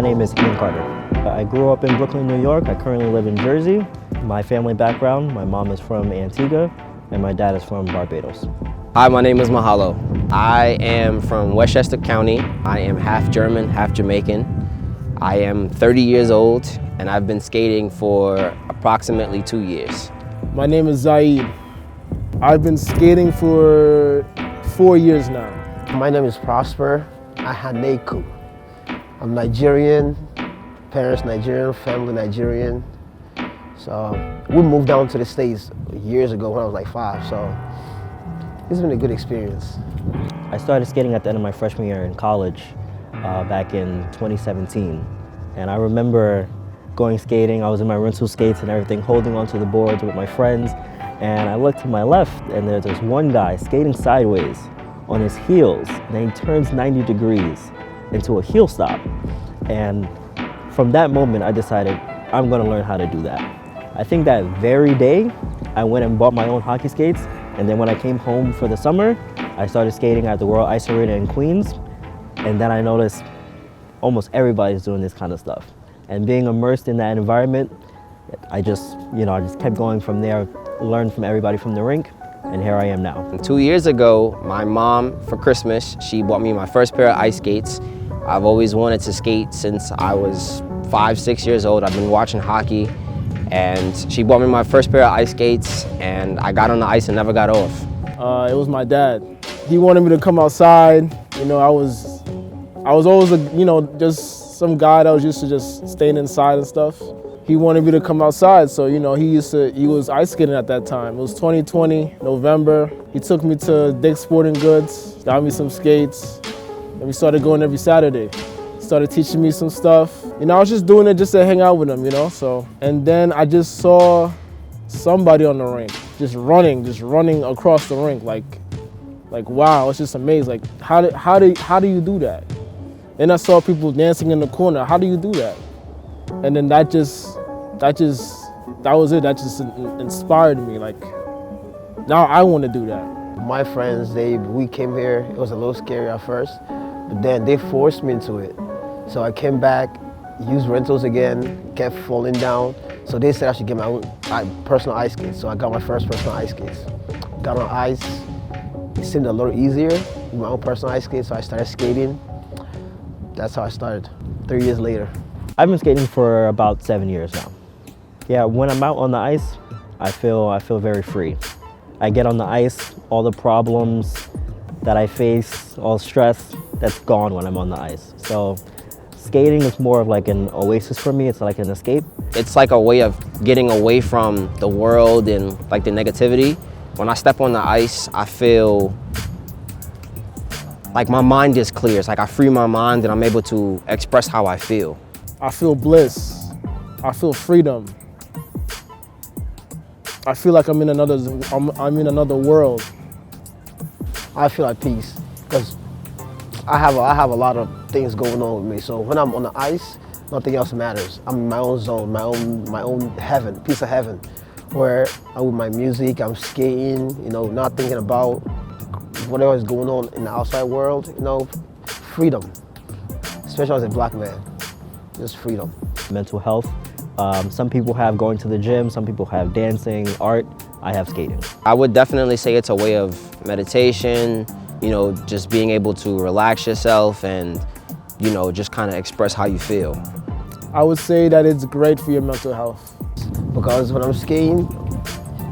name is Ian Carter. I grew up in Brooklyn, New York. I currently live in Jersey. My family background, my mom is from Antigua and my dad is from Barbados. Hi, my name is Mahalo. I am from Westchester County. I am half German, half Jamaican. I am 30 years old and I've been skating for approximately 2 years. My name is Zaid. I've been skating for 4 years now. My name is Prosper Ahaneku. I'm Nigerian, parents Nigerian, family Nigerian. So we moved down to the States years ago when I was like 5, so it's been a good experience. I started skating at the end of my freshman year in college back in 2017. And I remember going skating, I was in my rental skates and everything, holding onto the boards with my friends. And I looked to my left and there's this one guy skating sideways on his heels. And then he turns 90 degrees into a heel stop. And from that moment, I decided I'm gonna learn how to do that. I think that very day, I went and bought my own hockey skates. And then when I came home for the summer, I started skating at the World Ice Arena in Queens. And then I noticed almost everybody's doing this kind of stuff. And being immersed in that environment, I just kept going from there, learned from everybody from the rink, and here I am now. 2 years ago, my mom, for Christmas, she bought me my first pair of ice skates. I've always wanted to skate since I was 5, 6 years old. I've been watching hockey, and she bought me my first pair of ice skates, and I got on the ice and never got off. It was my dad. He wanted me to come outside. I was always, just some guy that was used to just staying inside and stuff. He wanted me to come outside, so he was ice skating at that time. It was 2020, November. He took me to Dick's Sporting Goods, got me some skates, and we started going every Saturday. He started teaching me some stuff. I was just doing it just to hang out with him, And then I just saw somebody on the rink, just running across the rink, like wow, it's just amazing. Like how do you do that? Then I saw people dancing in the corner. How do you do that? And then that was it. That just inspired me. Like, now I want to do that. My friends, we came here. It was a little scary at first, but then they forced me into it. So I came back, used rentals again, kept falling down. So they said I should get my own personal ice skates. So I got my first personal ice skates. Got on ice. It seemed a little easier with my own personal ice skates. So I started skating. That's how I started. 3 years later. I've been skating for about 7 years now. Yeah, when I'm out on the ice, I feel very free. I get on the ice, all the problems that I face, all stress, that's gone when I'm on the ice. So skating is more of like an oasis for me. It's like an escape. It's like a way of getting away from the world and like the negativity. When I step on the ice, I feel like my mind just clears. Like I free my mind and I'm able to express how I feel. I feel bliss. I feel freedom. I feel like I'm in another world. I feel like peace because I have a lot of things going on with me. So when I'm on the ice, nothing else matters. I'm in my own zone, my own heaven, piece of heaven, where I'm with my music, I'm skating, not thinking about whatever is going on in the outside world. Freedom, especially as a black man, just freedom. Mental health. Some people have going to the gym, some people have dancing, art. I have skating. I would definitely say it's a way of meditation, just being able to relax yourself and, just kind of express how you feel. I would say that it's great for your mental health. Because when I'm skating,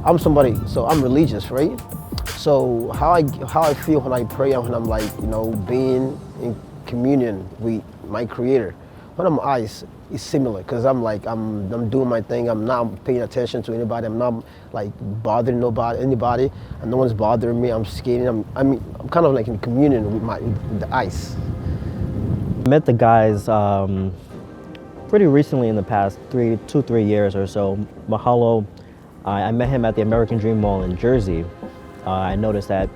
I'm somebody, so I'm religious, right? So how I feel when I pray and when I'm being in communion with my Creator. When I'm on ice, it's similar because I'm doing my thing. I'm not paying attention to anybody. I'm not bothering anybody, and no one's bothering me. I'm skating. I'm kind of like in communion with the ice. I met the guys pretty recently in the past 3 years or so. Mahalo, I met him at the American Dream Mall in Jersey. I noticed that,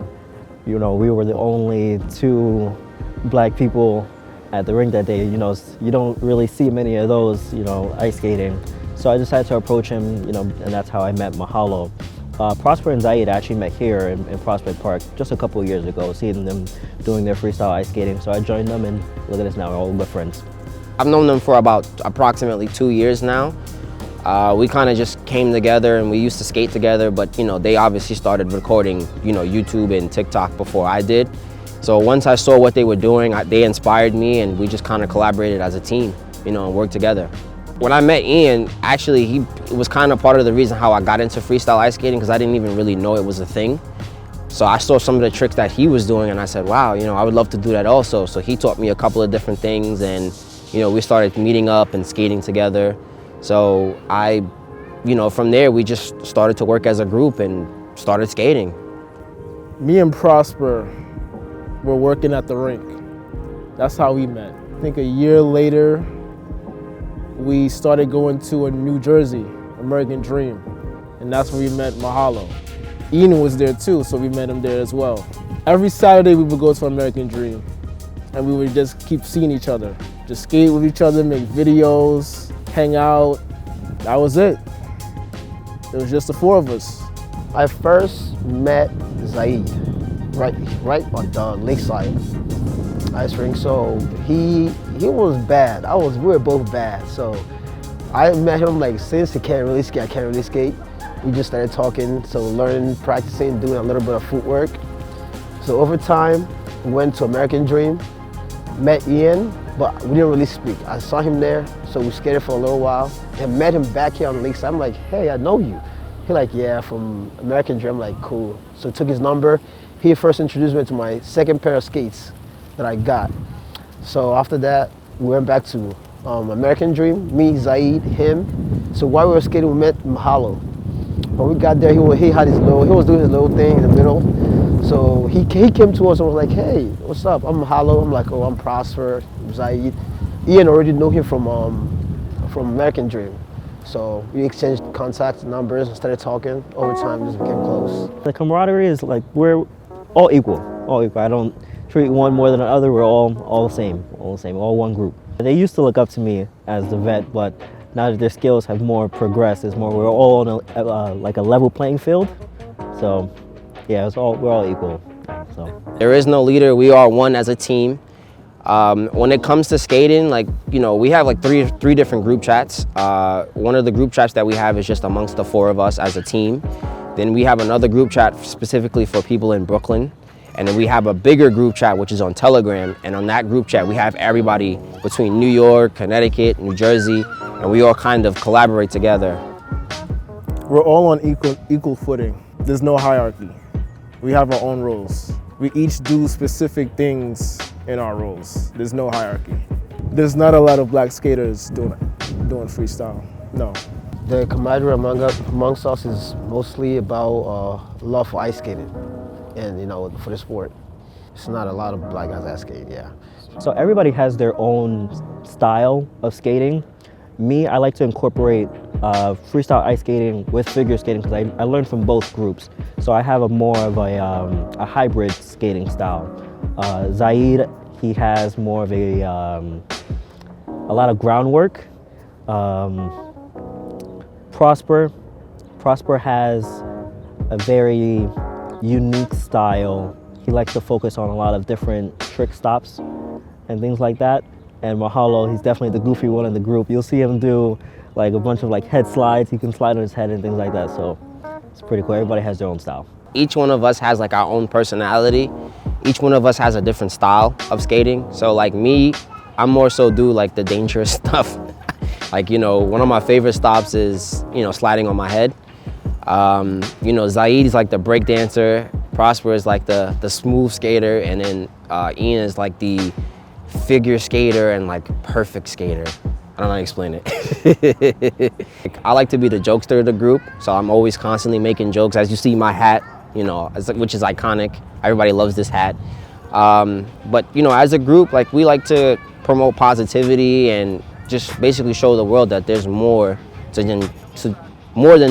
we were the only 2 black people at the rink that day. You don't really see many of those, ice skating. So I decided to approach him, and that's how I met Mahalo. Prosper and Zaid actually met here in Prospect Park just a couple of years ago, seeing them doing their freestyle ice skating. So I joined them, and look at us now, we're all good friends. I've known them for about approximately 2 years now. We kind of just came together and we used to skate together, but you know, they obviously started recording, you know, YouTube and TikTok before I did. So once I saw what they were doing, they inspired me, and we just kind of collaborated as a team, you know, and worked together. When I met Ian, actually, he was kind of part of the reason how I got into freestyle ice skating, because I didn't even really know it was a thing. So I saw some of the tricks that he was doing, and I said, wow, you know, I would love to do that also. So he taught me a couple of different things, and you know, we started meeting up and skating together. So you know, from there, we just started to work as a group and started skating. Me and Prosper were working at the rink. That's how we met. I think a year later, we started going to a New Jersey, American Dream, and that's where we met Mahalo. Ian was there too, so we met him there as well. Every Saturday we would go to American Dream, and we would just keep seeing each other. Just skate with each other, make videos, hang out. That was it. It was just the four of us. I first met Zaid right on the lakeside ice rink. So he was bad. We were both bad. So I met him like, since he can't really skate. We just started talking, so learning, practicing, doing a little bit of footwork. So over time, we went to American Dream, met Ian, but we didn't really speak. I saw him there, so we skated for a little while, and met him back here on the lakeside. I'm like, hey, I know you. He's like, yeah, from American Dream. I'm like, cool. So I took his number. He first introduced me to my second pair of skates that I got. So after that, we went back to American Dream, me, Zaid, him. So while we were skating, we met Mahalo. When we got there, he was doing his little thing in the middle. So he came to us and was like, hey, what's up? I'm Mahalo. I'm like, oh, I'm Prosper, Zaid. Ian already knew him from American Dream. So we exchanged contact numbers and started talking. Over time, just became close. The camaraderie is like, we're all equal. I don't treat one more than the other. We're all the same, all one group. They used to look up to me as the vet, but now that their skills have more progressed, we're all on like a level playing field. So yeah, we're all equal. So there is no leader. We are one as a team. When it comes to skating, like, you know, we have like three different group chats. One of the group chats that we have is just amongst the four of us as a team. Then we have another group chat specifically for people in Brooklyn. And then we have a bigger group chat, which is on Telegram. And on that group chat, we have everybody between New York, Connecticut, New Jersey, and we all kind of collaborate together. We're all on equal footing. There's no hierarchy. We have our own roles. We each do specific things in our roles. There's no hierarchy. There's not a lot of black skaters doing freestyle, no. The camaraderie amongst us is mostly about love for ice skating and, you know, for the sport. It's not a lot of black guys that skate, yeah. So everybody has their own style of skating. Me, I like to incorporate freestyle ice skating with figure skating because I learned from both groups. So I have more of a hybrid skating style. Zaid, he has more of a lot of groundwork. Prosper has a very unique style. He likes to focus on a lot of different trick stops and things like that. And Mahalo, he's definitely the goofy one in the group. You'll see him do like a bunch of like head slides. He can slide on his head and things like that. So it's pretty cool. Everybody has their own style. Each one of us has like our own personality. Each one of us has a different style of skating. So like me, I'm more so do like the dangerous stuff. Like, you know, one of my favorite stops is, you know, sliding on my head. You know, Zaid is like the break dancer. Prosper is like the smooth skater. And then Ian is like the figure skater and like perfect skater. I don't know how to explain it. I like to be the jokester of the group, so I'm always constantly making jokes. As you see my hat, you know, which is iconic. Everybody loves this hat. But you know, as a group, like we like to promote positivity and just basically show the world that there's more than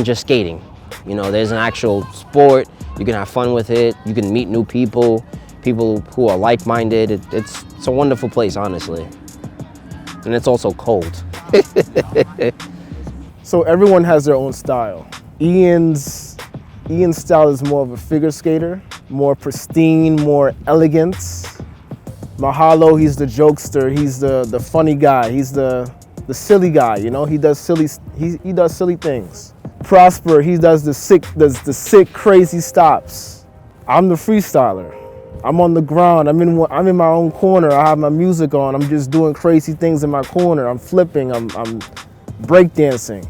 just skating. You know, there's an actual sport. You can have fun with it. You can meet new people who are like-minded. It's a wonderful place, honestly. And it's also cold. So everyone has their own style. Ian's style is more of a figure skater, more pristine, more elegance. Mahalo, he's the jokester, he's the funny guy, he's the silly guy, you know, he does silly things. Prosper, he does the sick, crazy stops. I'm the freestyler. I'm on the ground, I'm in my own corner, I have my music on, I'm just doing crazy things in my corner, I'm flipping, I'm breakdancing.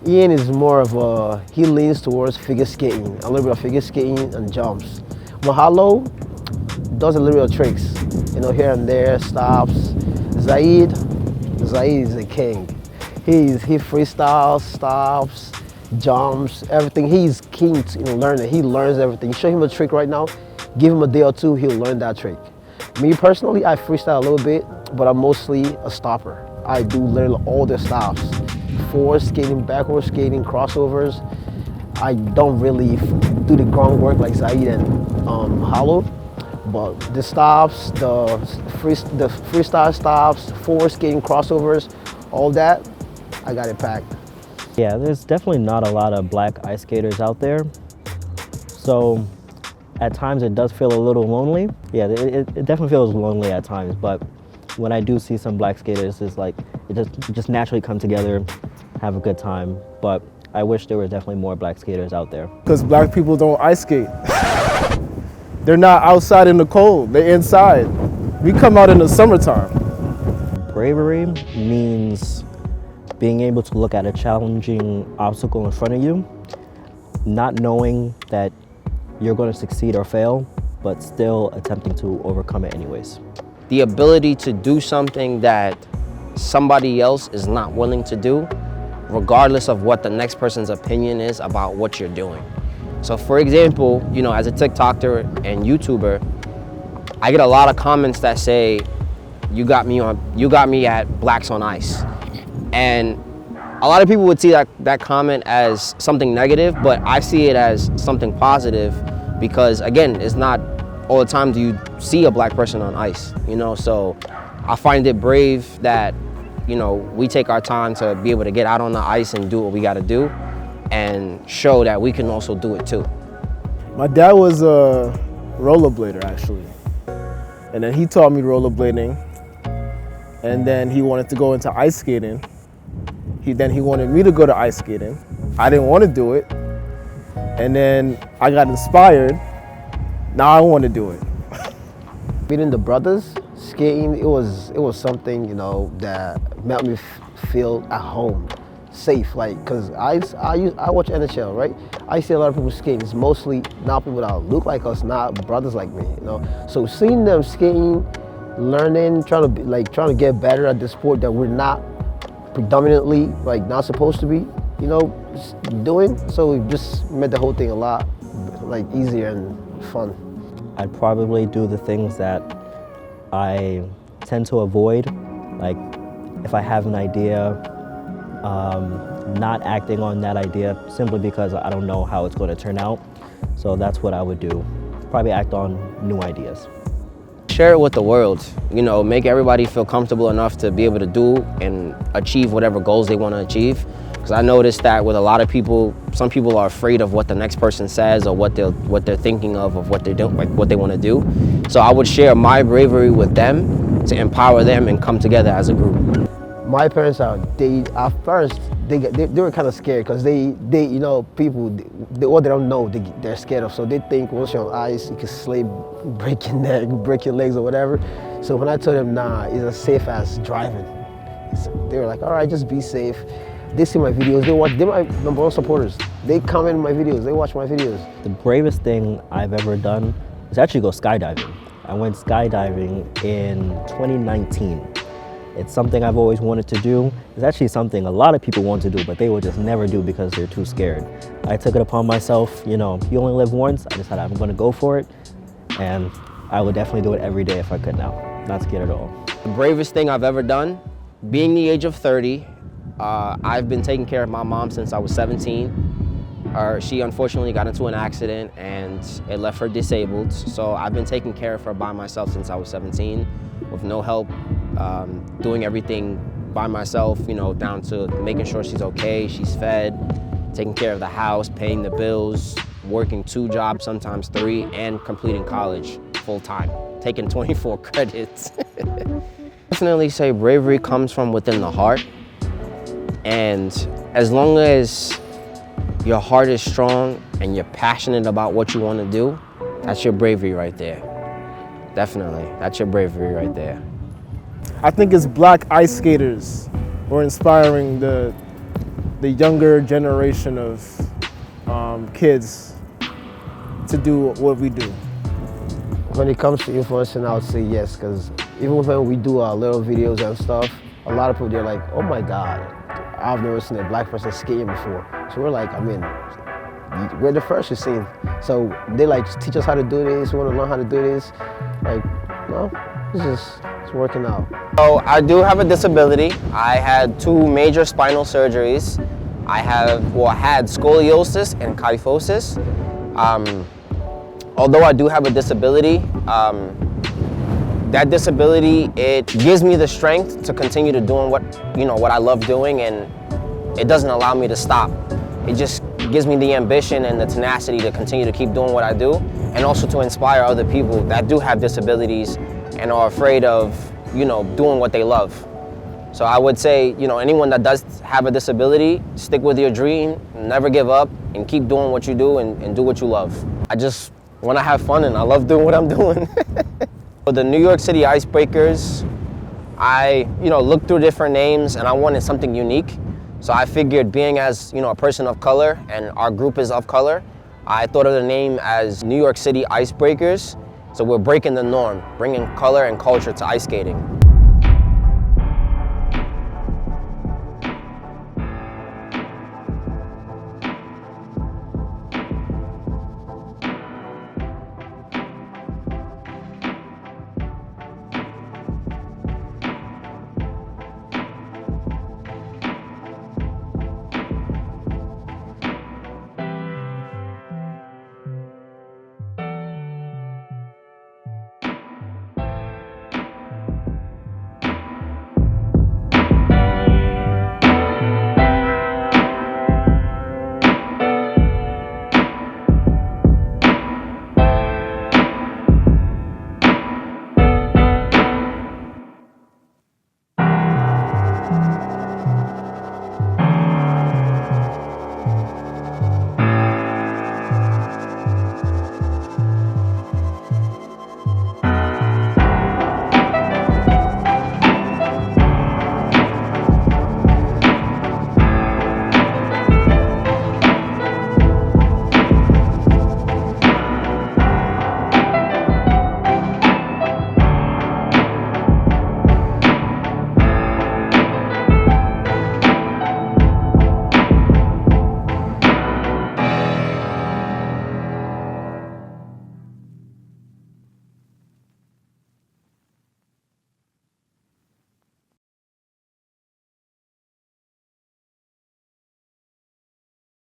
Ian is more of he leans towards figure skating, a little bit of figure skating and jumps. Mahalo does a little bit of tricks, you know, here and there, stops. Zaid is a king. He freestyles, stops, jumps, everything. He's keen to learning. He learns everything. You show him a trick right now, give him a day or two, he'll learn that trick. Me personally, I freestyle a little bit, but I'm mostly a stopper. I do learn all the stops. Forward skating, backward skating, crossovers. I don't really do the groundwork like Zaid and Hollow, but the stops, the freestyle stops, forward skating, crossovers, all that, I got it packed. Yeah, there's definitely not a lot of black ice skaters out there. So at times it does feel a little lonely. Yeah, it definitely feels lonely at times, but when I do see some black skaters, it's like it just naturally come together, have a good time. But I wish there were definitely more black skaters out there. Because black people don't ice skate. They're not outside in the cold, they're inside. We come out in the summertime. Bravery means being able to look at a challenging obstacle in front of you, not knowing that you're going to succeed or fail, but still attempting to overcome it anyways. The ability to do something that somebody else is not willing to do, regardless of what the next person's opinion is about what you're doing. So for example, you know, as a TikToker and YouTuber, I get a lot of comments that say, you got me at Blacks on Ice. And a lot of people would see that comment as something negative, but I see it as something positive because, again, it's not all the time do you see a black person on ice, you know? So I find it brave that, you know, we take our time to be able to get out on the ice and do what we gotta do and show that we can also do it too. My dad was a rollerblader, actually. And then he taught me rollerblading. And then he wanted to go into ice skating. Then he wanted me to go to ice skating. I didn't want to do it. And then I got inspired. Now I want to do it. Meeting the brothers, skating, it was something, you know, that made me feel at home, safe. Like, cause I watch NHL, right? I see a lot of people skating. It's mostly not people that look like us, not brothers like me, you know. So seeing them skating, learning, trying to get better at the sport that we're not predominantly not supposed to be, you know, doing. So it just made the whole thing a lot easier and fun. I'd probably do the things that I tend to avoid, like if I have an idea, not acting on that idea simply because I don't know how it's going to turn out. So that's what I would do. Probably act on new ideas. Share it with the world, you know, make everybody feel comfortable enough to be able to do and achieve whatever goals they want to achieve. Because I noticed that with a lot of people, some people are afraid of what the next person says or what they're thinking of what they're doing, like what they want to do. So I would share my bravery with them to empower them and come together as a group. My parents at first they were kind of scared because they you know, people what they don't know they're scared of, so they think once you're on ice you can slip, break your neck, break your legs or whatever. So when I told them nah, it's as safe as driving, they were like, all right, just be safe. They see my videos, they're my number one supporters. They comment on my videos, they watch my videos. The bravest thing I've ever done is actually go skydiving. I went skydiving in 2019. It's something I've always wanted to do. It's actually something a lot of people want to do, but they will just never do because they're too scared. I took it upon myself, you know, you only live once. I decided I'm gonna go for it, and I would definitely do it every day if I could now. Not scared at all. The bravest thing I've ever done, being the age of 30, I've been taking care of my mom since I was 17. She unfortunately got into an accident and it left her disabled. So I've been taking care of her by myself since I was 17 with no help, doing everything by myself, you know, down to making sure she's okay, she's fed, taking care of the house, paying the bills, working 2 jobs, sometimes 3, and completing college full time. taking 24 credits. Definitely say bravery comes from within the heart. And as long as your heart is strong and you're passionate about what you want to do, that's your bravery right there. Definitely, that's your bravery right there. I think it's black ice skaters. We're inspiring the younger generation of kids to do what we do. When it comes to influencing, I would say yes, because even when we do our little videos and stuff, a lot of people, they're like, oh my God, I've never seen a black person skating before. So we're like, I mean, we're the first you've seen. So they like, teach us how to do this, we want to learn how to do this. Like, no, it's working out. So I do have a disability. I had 2 major spinal surgeries. I had scoliosis and kyphosis. Although I do have a disability, that disability, it gives me the strength to continue to doing what I love doing, and it doesn't allow me to stop. It just gives me the ambition and the tenacity to continue to keep doing what I do, and also to inspire other people that do have disabilities and are afraid of, doing what they love. So I would say, anyone that does have a disability, stick with your dream, never give up, and keep doing what you do and do what you love. I just want to have fun, and I love doing what I'm doing. For the New York City Icebreakers, I, looked through different names, and I wanted something unique. So I figured, being as, a person of color, and our group is of color, I thought of the name as New York City Icebreakers. So we're breaking the norm, bringing color and culture to ice skating.